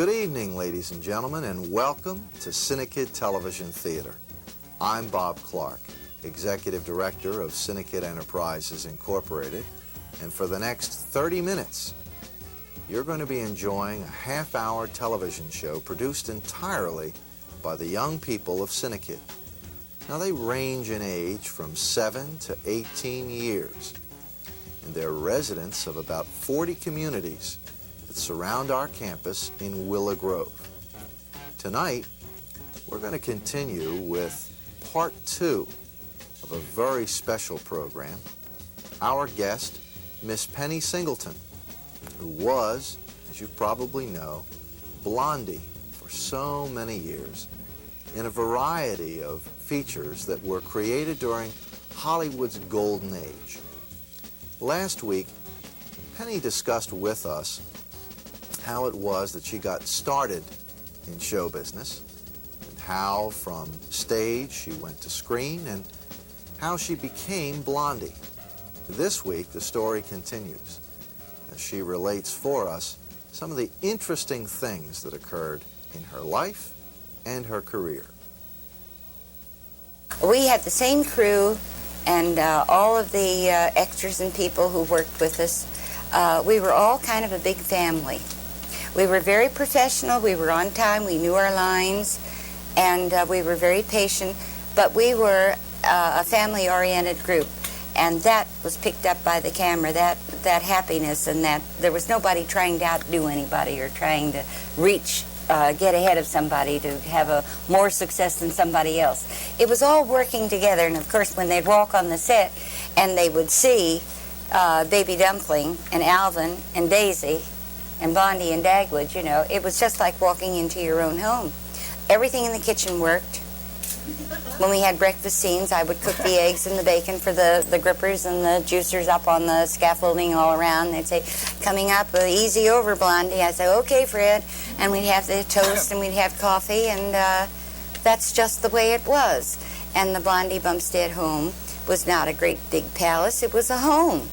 Good evening, ladies and gentlemen, and welcome to CINEKYD Television Theater. I'm Bob Clark, Executive Director of CINEKYD Enterprises Incorporated, and for the next 30 minutes, you're going to be enjoying a half-hour television show produced entirely by the young people of CINEKYD. Now, they range in age from 7 to 18 years, and they're residents of about 40 communities that surround our campus in Willow Grove. Tonight, we're going to continue with part 2 of a very special program. Our guest, Miss Penny Singleton, who was, as you probably know, Blondie for so many years in a variety of features that were created during Hollywood's golden age. Last week, Penny discussed with us how it was that she got started in show business, and how from stage she went to screen, and how she became Blondie. This week, the story continues as she relates for us some of the interesting things that occurred in her life and her career. We had the same crew, and all of the extras and people who worked with us, we were all kind of a big family. We were very professional, we were on time, we knew our lines, and we were very patient, but we were a family-oriented group, and that was picked up by the camera, that happiness, and that there was nobody trying to outdo anybody or trying to reach, get ahead of somebody to have a more success than somebody else. It was all working together, and of course when they'd walk on the set and they would see Baby Dumpling and Alvin and Daisy and Blondie and Dagwood, you know, it was just like walking into your own home. Everything in the kitchen worked. When we had breakfast scenes, I would cook the eggs and the bacon for the grippers and the juicers up on the scaffolding all around. They'd say, coming up, easy over, Blondie. I'd say, okay, Fred. And we'd have the toast and we'd have coffee, and that's just the way it was. And the Blondie Bumstead home was not a great big palace, it was a home.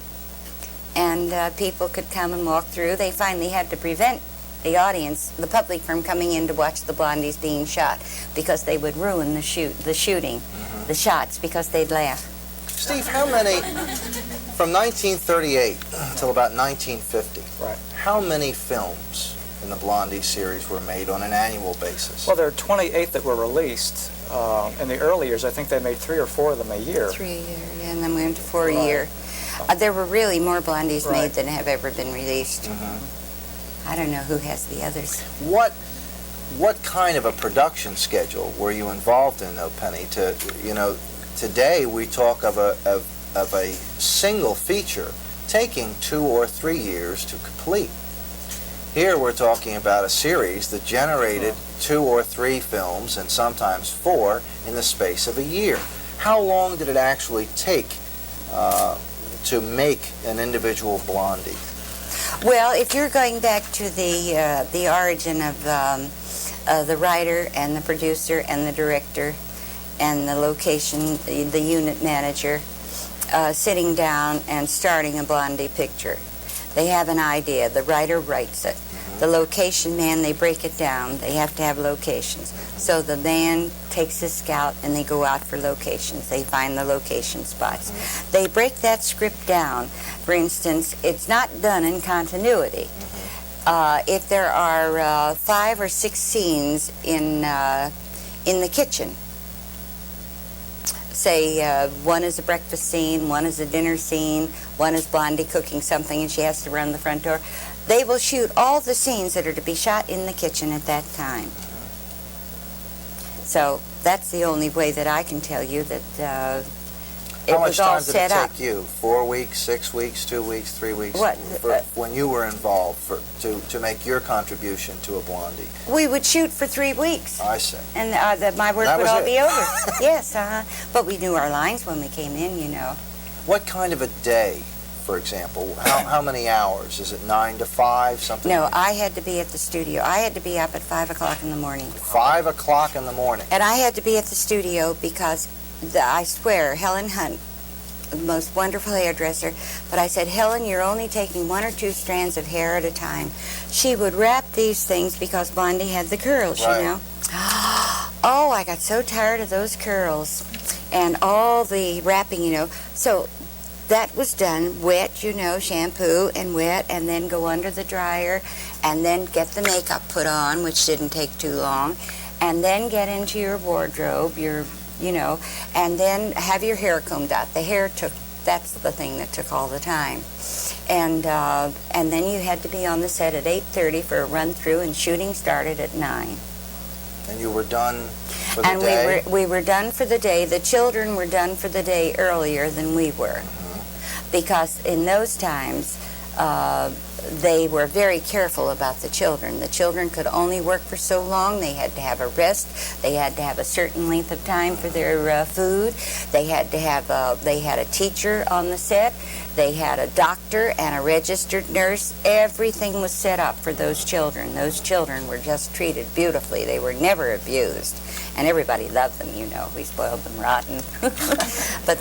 And people could come and walk through. They finally had to prevent the audience, the public, from coming in to watch the Blondies being shot because they would ruin the shooting, the shots, because they'd laugh. Steve, how many, from 1938 until about 1950, right, how many films in the Blondie series were made on an annual basis? Well, there are 28 that were released. In the early years, I think they made 3 or 4 of them a year. 3 a year, yeah, and then we went to 4 a year. There were really more Blondies made than have ever been released. I don't know who has the others. What kind of a production schedule were you involved in, though, Penny? Today we talk of a single feature taking 2 or 3 years to complete. Here we're talking about a series that generated 2 or 3 films, and sometimes 4, in the space of a year. How long did it actually take to make an individual Blondie? Well, if you're going back to the origin of the writer and the producer and the director and the location, the unit manager, sitting down and starting a Blondie picture. They have an idea. The writer writes it. The location man, they break it down. They have to have locations. So the man takes his scout and they go out for locations. They find the location spots. They break that script down. For instance, it's not done in continuity. If there are 5 or 6 scenes in the kitchen, say one is a breakfast scene, one is a dinner scene, one is Blondie cooking something and she has to run the front door, they will shoot all the scenes that are to be shot in the kitchen at that time. So that's the only way that I can tell you that it was all set up. How much time did it take you? 4 weeks, 6 weeks, 2 weeks, 3 weeks? What? When you were involved to make your contribution to a Blondie? We would shoot for 3 weeks. I see. And my work would all be over. Yes, but we knew our lines when we came in, you know. What kind of a day, for example? How many hours? Is it 9 to 5, something? No, like I had to be at the studio. I had to be up at 5 o'clock in the morning. 5 o'clock in the morning? And I had to be at the studio because, I swear, Helen Hunt the most wonderful hairdresser, but I said, Helen, you're only taking 1 or 2 strands of hair at a time. She would wrap these things because Blondie had the curls, Right. you know. Oh, I got so tired of those curls and all the wrapping, you know. So that was done, wet, you know, shampoo and wet, and then go under the dryer, and then get the makeup put on, which didn't take too long, and then get into your wardrobe, you know, and then have your hair combed out. The hair that's the thing that took all the time. And then you had to be on the set at 8:30 for a run-through, and shooting started at 9. And you were done for the and day? we were done for the day. The children were done for the day earlier than we were. Because in those times, they were very careful about the children. The children could only work for so long. They had to have a rest. They had to have a certain length of time for their food. They had to have they had a teacher on the set. They had a doctor and a registered nurse. Everything was set up for those children. Those children were just treated beautifully. They were never abused. And everybody loved them, you know. We spoiled them rotten. But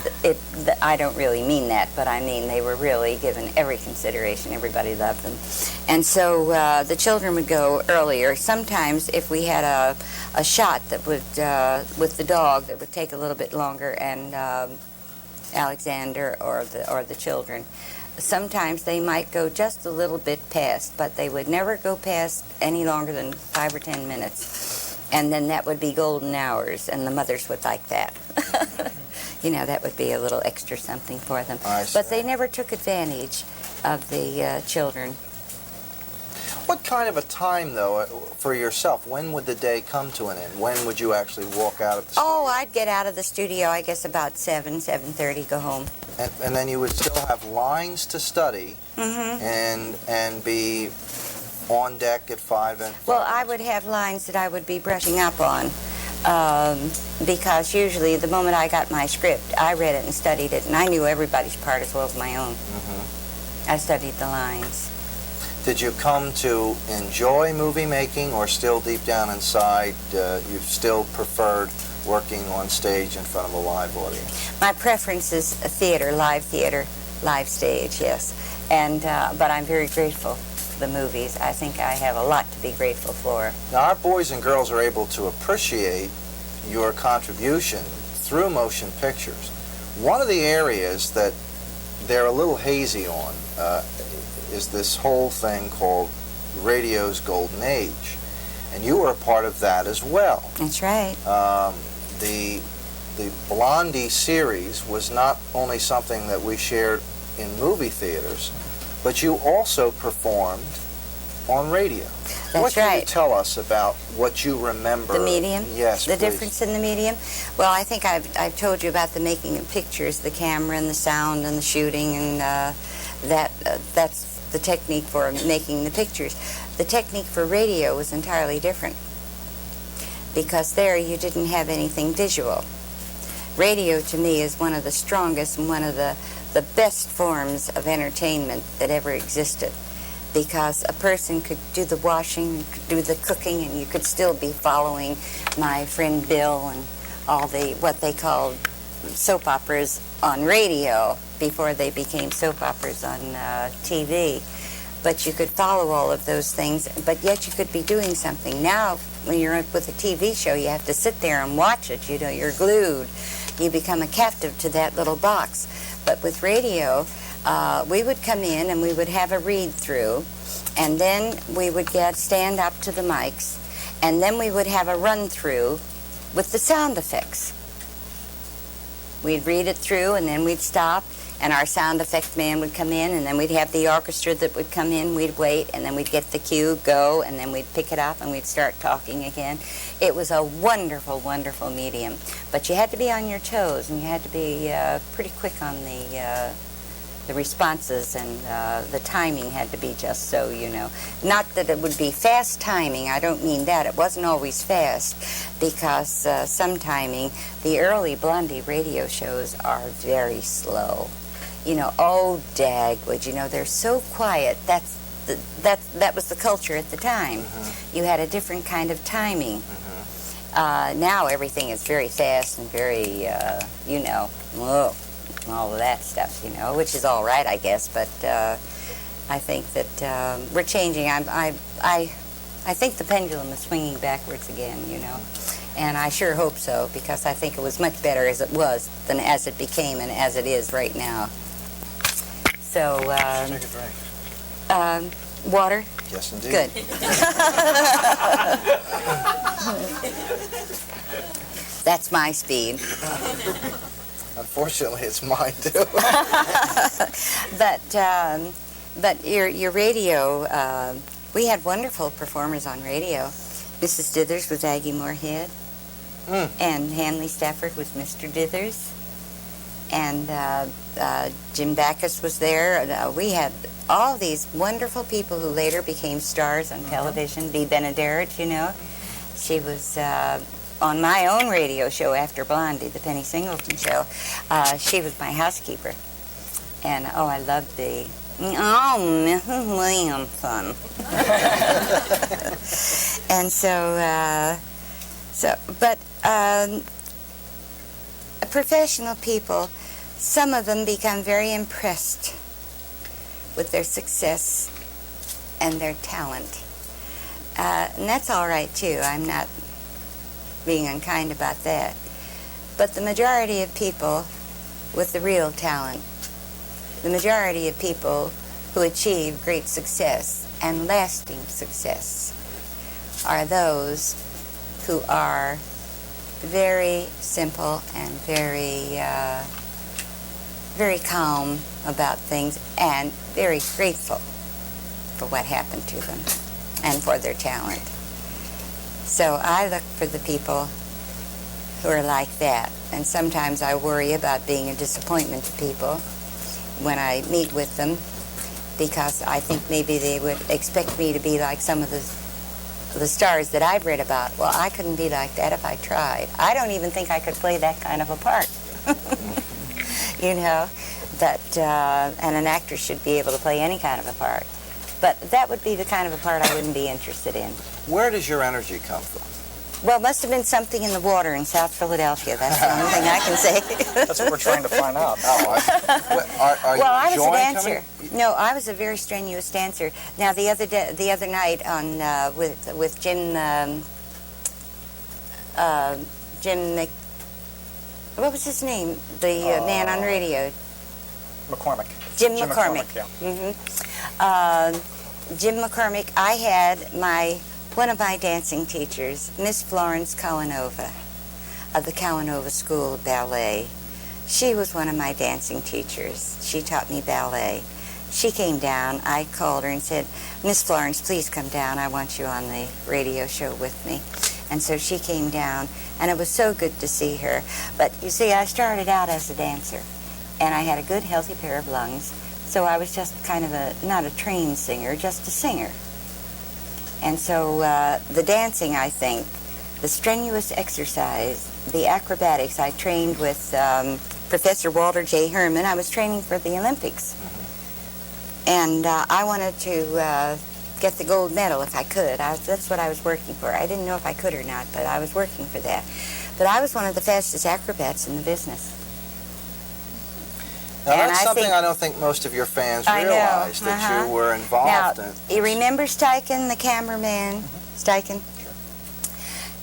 I don't really mean that, but I mean they were really given every consideration. Everybody loved them. And so the children would go earlier. Sometimes if we had a shot that would, with the dog, that would take a little bit longer, and Alexander or the children, sometimes they might go just a little bit past, but they would never go past any longer than 5 or 10 minutes. And then that would be golden hours, and the mothers would like that. You know, that would be a little extra something for them. But they never took advantage of the children. What kind of a time, though, for yourself? When would the day come to an end? When would you actually walk out of the studio? Oh, I'd get out of the studio, I guess, about 7:30, go home. And then you would still have lines to study, and be on deck at 5 and 5. Well, I would have lines that I would be brushing up on, because usually the moment I got my script, I read it and studied it, and I knew everybody's part as well as my own. I studied the lines. Did you come to enjoy movie making, or still deep down inside you still preferred working on stage in front of a live audience? My preference is theater, live stage, yes. And but I'm very grateful for the movies. I think I have a lot to be grateful for. Now, our boys and girls are able to appreciate your contribution through motion pictures. One of the areas that they're a little hazy on is this whole thing called radio's golden age. And you were a part of that as well. That's right. The Blondie series was not only something that we shared in movie theaters, but you also performed on radio. That's what can right. you tell us about what you remember? The medium? Yes, The please. difference in the medium? Well, I think I've told you about the making of pictures, the camera and the sound and the shooting, and that's the technique for making the pictures. The technique for radio was entirely different, because there you didn't have anything visual. Radio, to me, is one of the strongest and one of the best forms of entertainment that ever existed, because a person could do the washing, could do the cooking, and you could still be following my friend Bill and all what they called soap operas on radio before they became soap operas on TV. But you could follow all of those things, but yet you could be doing something. Now, when you're with a TV show, you have to sit there and watch it. You know, you're glued. You become a captive to that little box. But with radio, we would come in and we would have a read-through, and then we would stand up to the mics, and then we would have a run-through with the sound effects. We'd read it through, and then we'd stop, and our sound effect man would come in, and then we'd have the orchestra that would come in. We'd wait, and then we'd get the cue, go, and then we'd pick it up, and we'd start talking again. It was a wonderful, wonderful medium. But you had to be on your toes, and you had to be pretty quick on the responses, and the timing had to be just so, you know. Not that it would be fast timing, I don't mean that. It wasn't always fast, because some timing, the early Blondie radio shows are very slow. You know, oh, Dagwood, you know, they're so quiet. That was the culture at the time. You had a different kind of timing. Now everything is very fast and very, you know, and all of that stuff, you know, which is all right, I guess. But I think that we're changing. I think the pendulum is swinging backwards again, you know. And I sure hope so, because I think it was much better as it was than as it became and as it is right now. So, Take a drink. Water? Yes, indeed. Good. That's my speed. Unfortunately, it's mine too. But your radio, we had wonderful performers on radio. Mrs. Dithers was Aggie Moorhead, and Hanley Stafford was Mr. Dithers, and Jim Backus was there. We had all these wonderful people who later became stars on television. Bea Benaderet, you know. She was on my own radio show after Blondie, the Penny Singleton show. She was my housekeeper. And, oh, I loved Bea. Oh, Mrs. Williamson. And but professional people, some of them become very impressed with their success and their talent. And that's all right, too. I'm not being unkind about that. But the majority of people with the real talent, the majority of people who achieve great success and lasting success are those who are very simple and very calm about things and very grateful for what happened to them and for their talent. So I look for the people who are like that, and sometimes I worry about being a disappointment to people when I meet with them, because I think maybe they would expect me to be like some of the stars that I've read about. Well, I couldn't be like that if I tried. I don't even think I could play that kind of a part. You know, and an actor should be able to play any kind of a part. But that would be the kind of a part I wouldn't be interested in. Where does your energy come from? Well, it must have been something in the water in South Philadelphia. That's the only thing I can say. That's what we're trying to find out. Are you Well, I was a enjoying dancer. coming? No, I was a very strenuous dancer. Now, the other night on with Jim what was his name? The man on radio. McCormick. Jim McCormick. Yeah. Jim McCormick. I had one of my dancing teachers, Miss Florence Cowanova, of the Cowanova School of Ballet. She was one of my dancing teachers. She taught me ballet. She came down. I called her and said, Miss Florence, please come down. I want you on the radio show with me. And so she came down, and it was so good to see her. But you see, I started out as a dancer, and I had a good, healthy pair of lungs, so I was just kind of not a trained singer, just a singer. And so the dancing, I think, the strenuous exercise, the acrobatics, I trained with Professor Walter J. Herman. I was training for the Olympics. And I wanted to get the gold medal if I could. That's what I was working for. I didn't know if I could or not, but I was working for that. But I was one of the fastest acrobats in the business. Now, And that's I something think- I don't think most of your fans I know, realize, that you were involved Now, in. you remember Steichen, the cameraman? Steichen? Sure.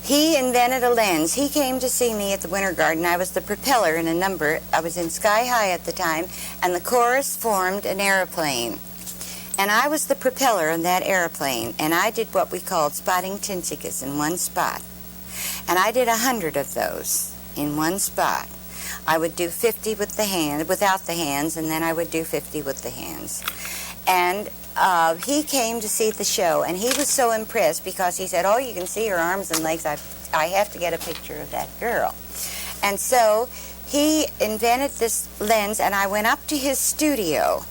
He invented a lens. He came to see me at the Winter Garden. I was the propeller in a number. I was in Sky High at the time, and the chorus formed an airplane. And I was the propeller in that airplane, and I did what we called spotting tinsikas in one spot. And I did 100 of those in one spot. I would do 50 with the hand, without the hands, and then I would do 50 with the hands. And he came to see the show, and he was so impressed because he said, oh, you can see her arms and legs. I have to get a picture of that girl. And so he invented this lens, and I went up to his studio,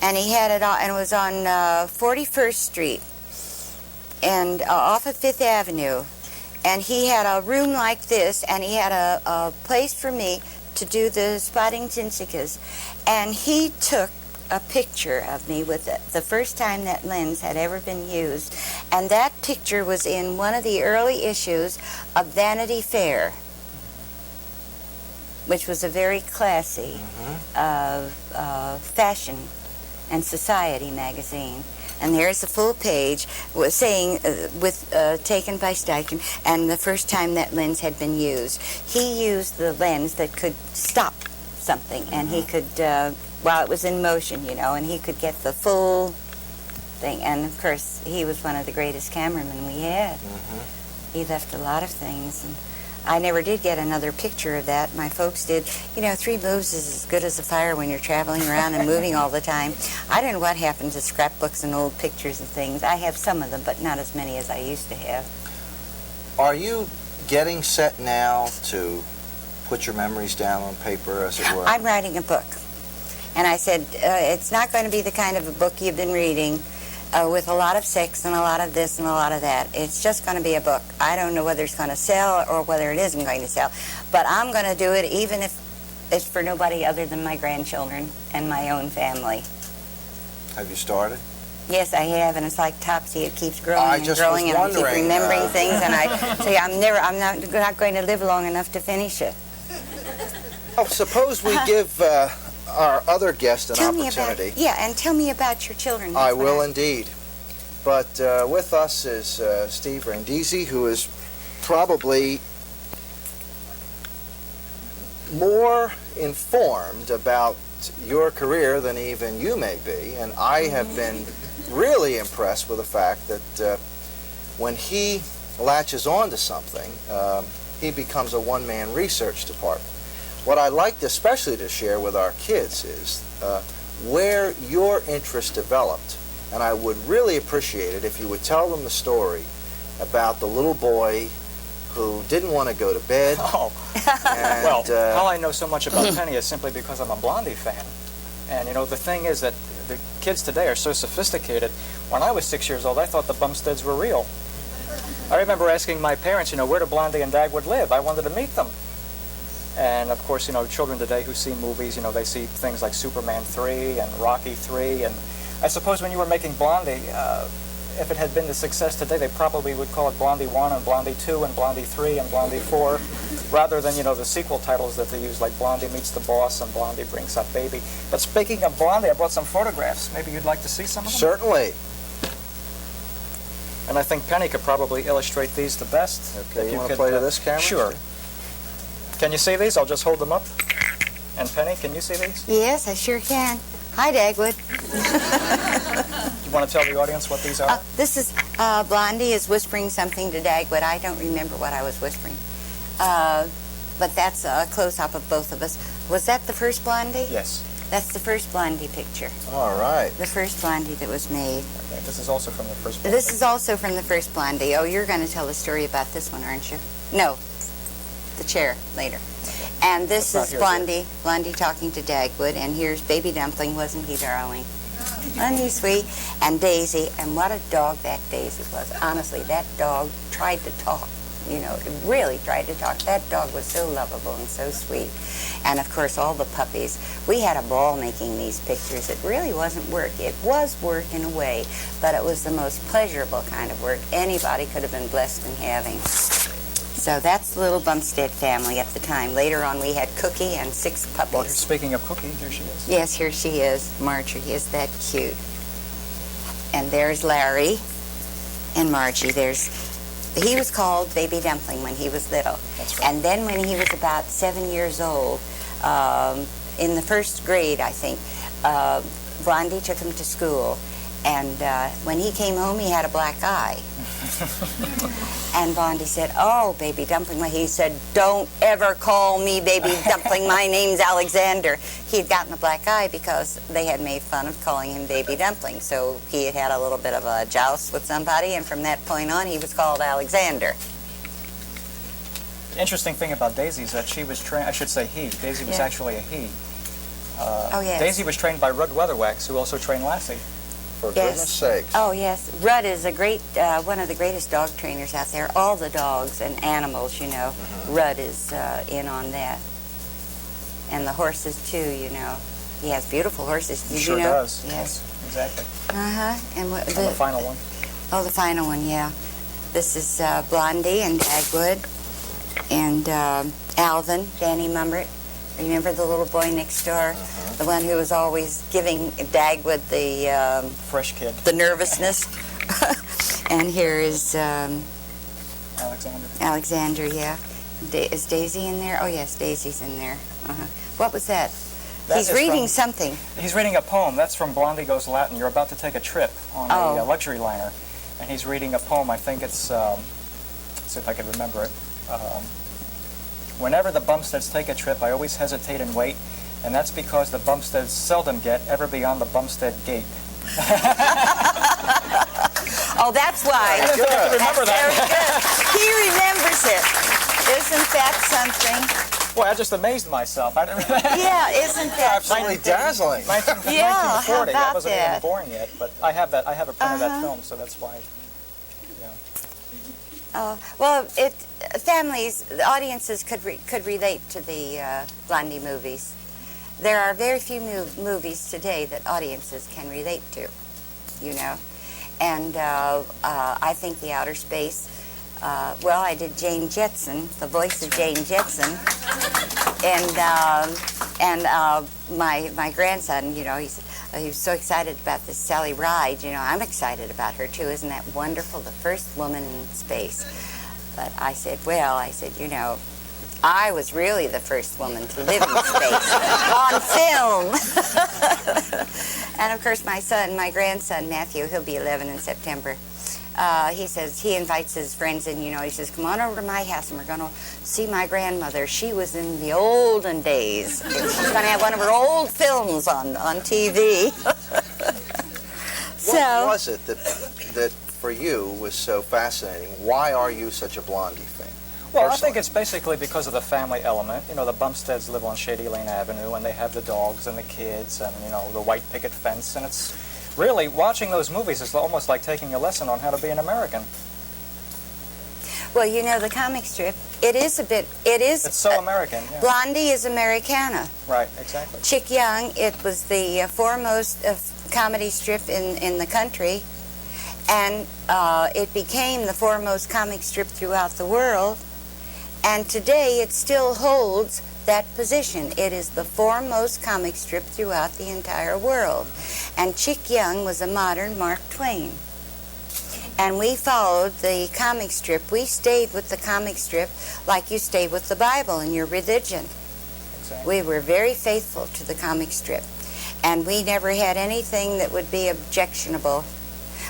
and he had it on, and it was on 41st Street and off of 5th Avenue. And he had a room like this, and he had a place for me to do the spotting tinsikas. And he took a picture of me with it, the first time that lens had ever been used. And that picture was in one of the early issues of Vanity Fair. which was a very classy fashion and society magazine. And there's the full page saying, taken by Steichen, and the first time that lens had been used. He used the lens that could stop something, and he could, while it was in motion, you know, and he could get the full thing. And of course, he was one of the greatest cameramen we had. He left a lot of things. And I never did get another picture of that. My folks did. You know, 3 moves is as good as a fire when you're traveling around and moving all the time. I don't know what happened to scrapbooks and old pictures and things. I have some of them, but not as many as I used to have. Are you getting set now to put your memories down on paper, as it were? I'm writing a book. And I said, it's not going to be the kind of a book you've been reading with a lot of sex and a lot of this and a lot of that. It's just going to be a book. I don't know whether it's going to sell or whether it isn't going to sell. But I'm going to do it even if it's for nobody other than my grandchildren and my own family. Have you started? Yes, I have, and it's like Topsy. It keeps growing I and just growing, was and I keep wondering, remembering things, and I say I'm not going to live long enough to finish it. Oh, suppose we give our other guest an opportunity. And tell me about your children. I will indeed. But with us is Steve Randisi, who is probably more informed about your career than even you may be. And I have been really impressed with the fact that when he latches on to something, he becomes a one-man research department. What I'd like especially to share with our kids is where your interest developed. And I would really appreciate it if you would tell them the story about the little boy who didn't want to go to bed. Oh, and, well, how I know so much about Penny is simply because I'm a Blondie fan. And, you know, the thing is that the kids today are so sophisticated. When I was 6 years old, I thought the Bumsteads were real. I remember asking my parents, you know, where do Blondie and Dagwood live? I wanted to meet them. And, of course, you know, children today who see movies, you know, they see things like Superman 3 and Rocky 3. And I suppose when you were making Blondie, if it had been the success today, they probably would call it Blondie 1 and Blondie 2 and Blondie 3 and Blondie 4, rather than, you know, the sequel titles that they use, like Blondie Meets the Boss and Blondie Brings Up Baby. But speaking of Blondie, I brought some photographs. Maybe you'd like to see some of them? Certainly. And I think Penny could probably illustrate these the best. Okay, you want to play to this camera? Sure. Can you see these? I'll just hold them up. And Penny, can you see these? Yes, I sure can. Hi, Dagwood. You want to tell the audience what these are? This is Blondie is whispering something to Dagwood. I don't remember what I was whispering. But that's a close-up of both of us. Was that the first Blondie? Yes. That's the first Blondie picture. All right. The first Blondie that was made. Okay, this is also from the first Blondie. This is also from the first Blondie. Oh, you're going to tell the story about this one, aren't you? No, the chair later. And this is Blondie talking to Dagwood, and here's Baby Dumpling. Wasn't he darling? Wasn't he sweet? And Daisy, and what a dog that Daisy was. Honestly, that dog tried to talk. You know, it really tried to talk. That dog was so lovable and so sweet. And of course, all the puppies. We had a ball making these pictures. It really wasn't work. It was work in a way, but it was the most pleasurable kind of work anybody could have been blessed in having. So that's the little Bumstead family at the time. Later on, we had Cookie and 6 puppies. Well, speaking of Cookie, here she is. Yes, here she is. Marjorie is that cute. And there's Larry and Margie. He was called Baby Dumpling when he was little. That's right. And then when he was about 7 years old, in the first grade, I think, Blondie took him to school. And when he came home, he had a black eye. And Blondie said, "Oh, Baby Dumpling." He said, "Don't ever call me Baby Dumpling. My name's Alexander." He had gotten a black eye because they had made fun of calling him Baby Dumpling. So he had had a little bit of a joust with somebody, and from that point on, he was called Alexander. The interesting thing about Daisy is that she was trained, I should say he. Daisy was actually a he. Oh, yes. Daisy was trained by Rudd Weatherwax, who also trained Lassie. For goodness sakes. Oh, yes. Rudd is a great, one of the greatest dog trainers out there. All the dogs and animals, you know, Rudd is in on that. And the horses, too, you know. He has beautiful horses. Did Sure you know? does. Yes. Exactly. Uh-huh. And The final one. Oh, the final one, yeah. This is Blondie and Dagwood and Alvin, Danny Mummert, Remember the little boy next door? The one who was always giving Dagwood the Fresh kid. the nervousness. And here is Alexander. Alexander, yeah. Is Daisy in there? Oh, yes, Daisy's in there. What was that? He's reading something. He's reading a poem. That's from Blondie Goes Latin. You're about to take a trip on a luxury liner. And he's reading a poem. I think it's, let's see if I can remember it. Whenever the Bumsteads take a trip, I always hesitate and wait. And that's because the Bumsteads seldom get ever beyond the Bumstead gate. Oh, that's why. I can remember that. Very good. He remembers it. Isn't that something? Boy, I just amazed myself. I didn't Yeah, isn't that Absolutely something? dazzling. 1940. how I about wasn't that? even born yet, but I have that. I have a print of that film, so that's why. Well, families, the audiences could relate to the Blondie movies. There are very few movies today that audiences can relate to, you know. And I think The Outer Space. Well, I did Jane Jetson, the voice of Jane Jetson, and my grandson, you know, he was so excited about this Sally Ride. You know, I'm excited about her too. Isn't that wonderful? The first woman in space. But I said, you know, I was really the first woman to live in space on film. And of course, my grandson Matthew, he'll be 11 in September. He says, he invites his friends in, you know, he says, come on over to my house and we're going to see my grandmother. She was in the olden days. And she's going to have one of her old films on TV. What was it that for you was so fascinating? Why are you such a Blondie fan? Well, I think it's basically because of the family element. You know, the Bumsteads live on Shady Lane Avenue, and they have the dogs and the kids and, you know, the white picket fence, and it's really, watching those movies is almost like taking a lesson on how to be an American. Well, you know, the comic strip, it's so American, yeah. Blondie is Americana. Right, exactly. Chick Young, it was the foremost comedy strip in the country, and it became the foremost comic strip throughout the world, and today it still holds that position. It is the foremost comic strip throughout the entire world. And Chick Young was a modern Mark Twain. And we followed the comic strip. We stayed with the comic strip like you stayed with the Bible in your religion. Exactly. We were very faithful to the comic strip. And we never had anything that would be objectionable.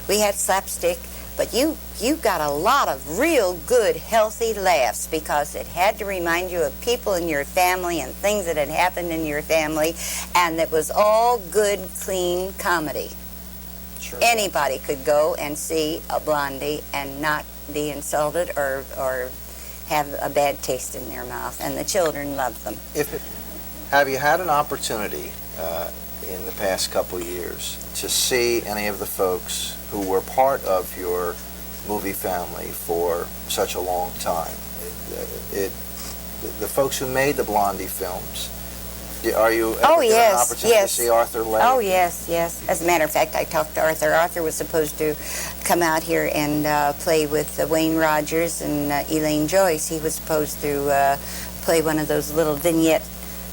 We had slapstick, but you got a lot of real good, healthy laughs because it had to remind you of people in your family and things that had happened in your family, and it was all good, clean comedy. Sure. Anybody could go and see a Blondie and not be insulted or have a bad taste in their mouth, and the children loved them. Have you had an opportunity in the past couple years to see any of the folks who were part of your movie family for such a long time? The folks who made the Blondie films, are you ever given an opportunity to see Arthur Legg? Oh, yes. As a matter of fact, I talked to Arthur. Arthur was supposed to come out here and play with Wayne Rogers and Elaine Joyce. He was supposed to play one of those little vignette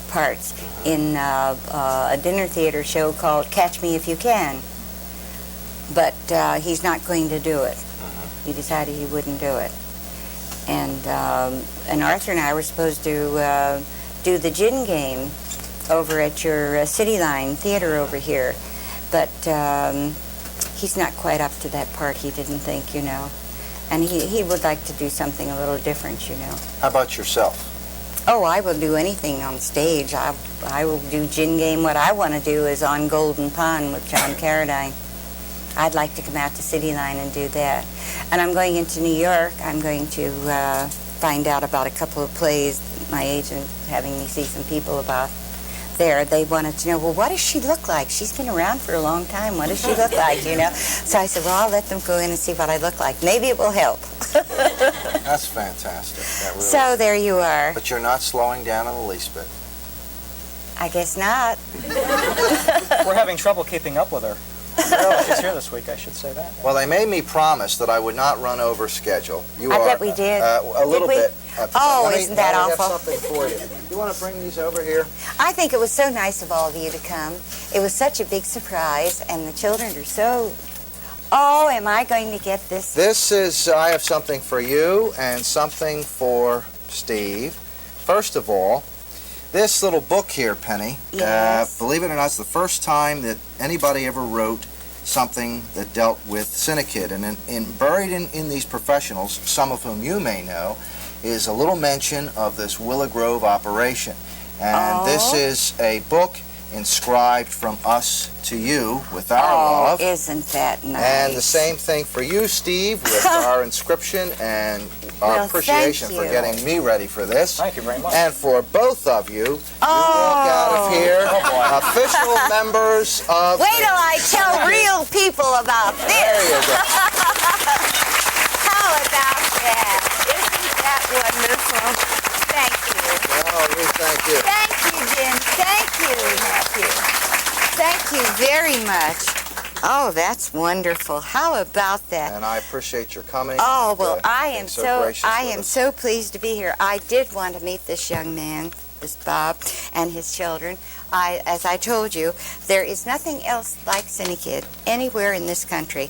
parts in a dinner theater show called Catch Me If You Can. But he's not going to do it. He decided he wouldn't do it. And Arthur and I were supposed to do the gin game over at your City Line Theater over here. But he's not quite up to that part, he didn't think, you know. And he would like to do something a little different, you know. How about yourself? Oh, I will do anything on stage. I will do gin game. What I want to do is on Golden Pond with John Carradine. I'd like to come out to City Line and do that. And I'm going into New York. I'm going to find out about a couple of plays. My agent having me see some people about there. They wanted to know, well, what does she look like? She's been around for a long time. What does she look like, you know? So I said, well, I'll let them go in and see what I look like. Maybe it will help. That's fantastic. That really So there you are. But you're not slowing down in the least bit. I guess not. We're having trouble keeping up with her. Well, she's here this week, I should say that. Well, they made me promise that I would not run over schedule. I bet we did. A little we? bit. Oh, isn't that awful? I have something for you. you want to bring these over here? I think it was so nice of all of you to come. It was such a big surprise, and the children are so... Oh, am I going to get this? This is, I have something for you and something for Steve. First of all, this little book here, Penny, Yes. believe it or not, it's the first time that anybody ever wrote something that dealt with CINEKYD. And buried in these professionals, some of whom you may know, is a little mention of this Willow Grove operation. And this is a book inscribed from us to you with our love. Isn't that nice? And the same thing for you, Steve, with our inscription and our Well, appreciation thank for you. getting me ready for this. Thank you very much. And for both of you, you walk out of here official members of... Wait till I tell real people about There this. you go. How about that? Isn't that wonderful? Thank you. Oh, we thank you. Thank you, Jim. Thank you, Matthew. Thank you very much. Oh, that's wonderful. How about that? And I appreciate your coming. Oh, well, and, I being am so gracious with us. so pleased to be here. I did want to meet this young man, this Bob, and his children. As I told you, there is nothing else like CINEKYD anywhere in this country.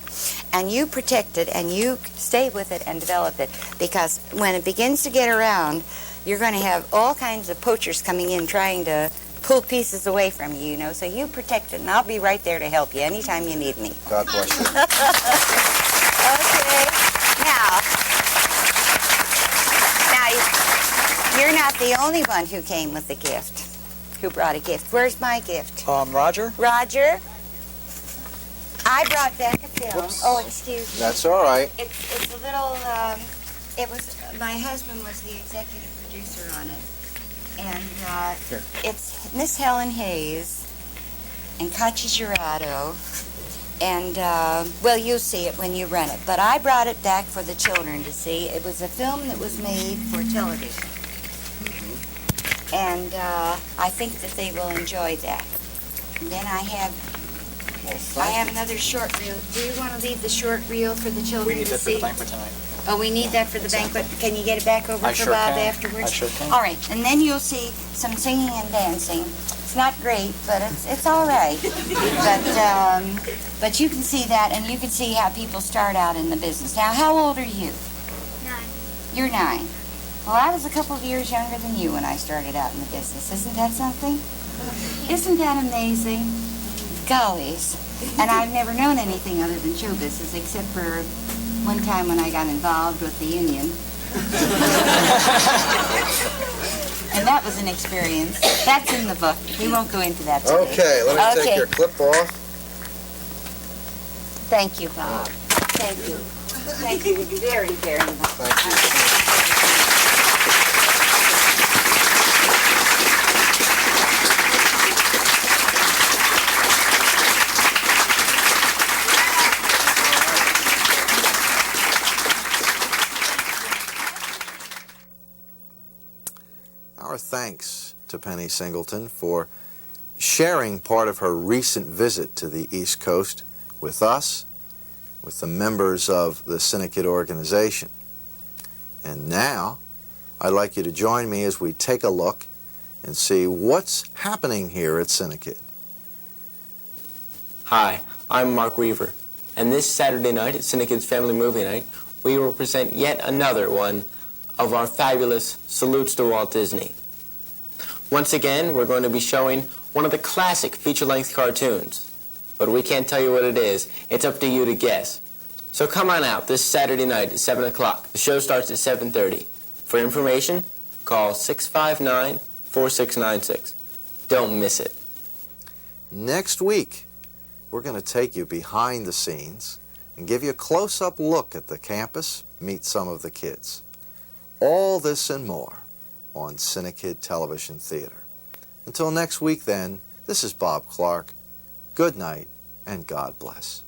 And you protect it, and you stay with it and develop it, because when it begins to get around, you're going to have all kinds of poachers coming in trying to pull pieces away from you, you know. So you protect it, and I'll be right there to help you anytime you need me. God bless you. Okay. Now, you're not the only one who came with a gift, who brought a gift. Where's my gift? Roger? Roger? I brought back a film. Whoops. Oh, excuse me. That's all right. It's a little, it was, my husband was the executive producer on it. And Here. it's Miss Helen Hayes and Kachi Girado. And, well, you'll see it when you run it. But I brought it back for the children to see. It was a film that was made for television. And I think that they will enjoy that. And then I have another short reel. Do you want to leave the short reel for the children We need to that for see? the banquet tonight. Oh, we need that for the banquet. Can you get it back over I for sure Bob can. afterwards? I sure can. All right, and then you'll see some singing and dancing. It's not great, but it's all right. But you can see that, and you can see how people start out in the business. Now, how old are you? 9. You're 9. Well, I was a couple of years younger than you when I started out in the business. Isn't that something? Isn't that amazing? Gollies. And I've never known anything other than show business, except for one time when I got involved with the union. And that was an experience. That's in the book. We won't go into that today. Okay, let me take Okay. your clip off. Thank you, Bob. Thank you. Thank you very, very much. Thank you. Our thanks to Penny Singleton for sharing part of her recent visit to the East Coast with us, with the members of the CINEKYD organization. And now, I'd like you to join me as we take a look and see what's happening here at CINEKYD. Hi, I'm Mark Weaver, and this Saturday night at CINEKYD's Family Movie Night, we will present yet another one of our fabulous salutes to Walt Disney. Once again, we're going to be showing one of the classic feature-length cartoons, but we can't tell you what it is. It's up to you to guess. So come on out this Saturday night at 7 o'clock. The show starts at 7:30. For information, call 659-4696. Don't miss it. Next week, we're going to take you behind the scenes and give you a close-up look at the campus, meet some of the kids. All this and more on CINEKYD Television Theater. Until next week then, this is Bob Clark. Good night and God bless.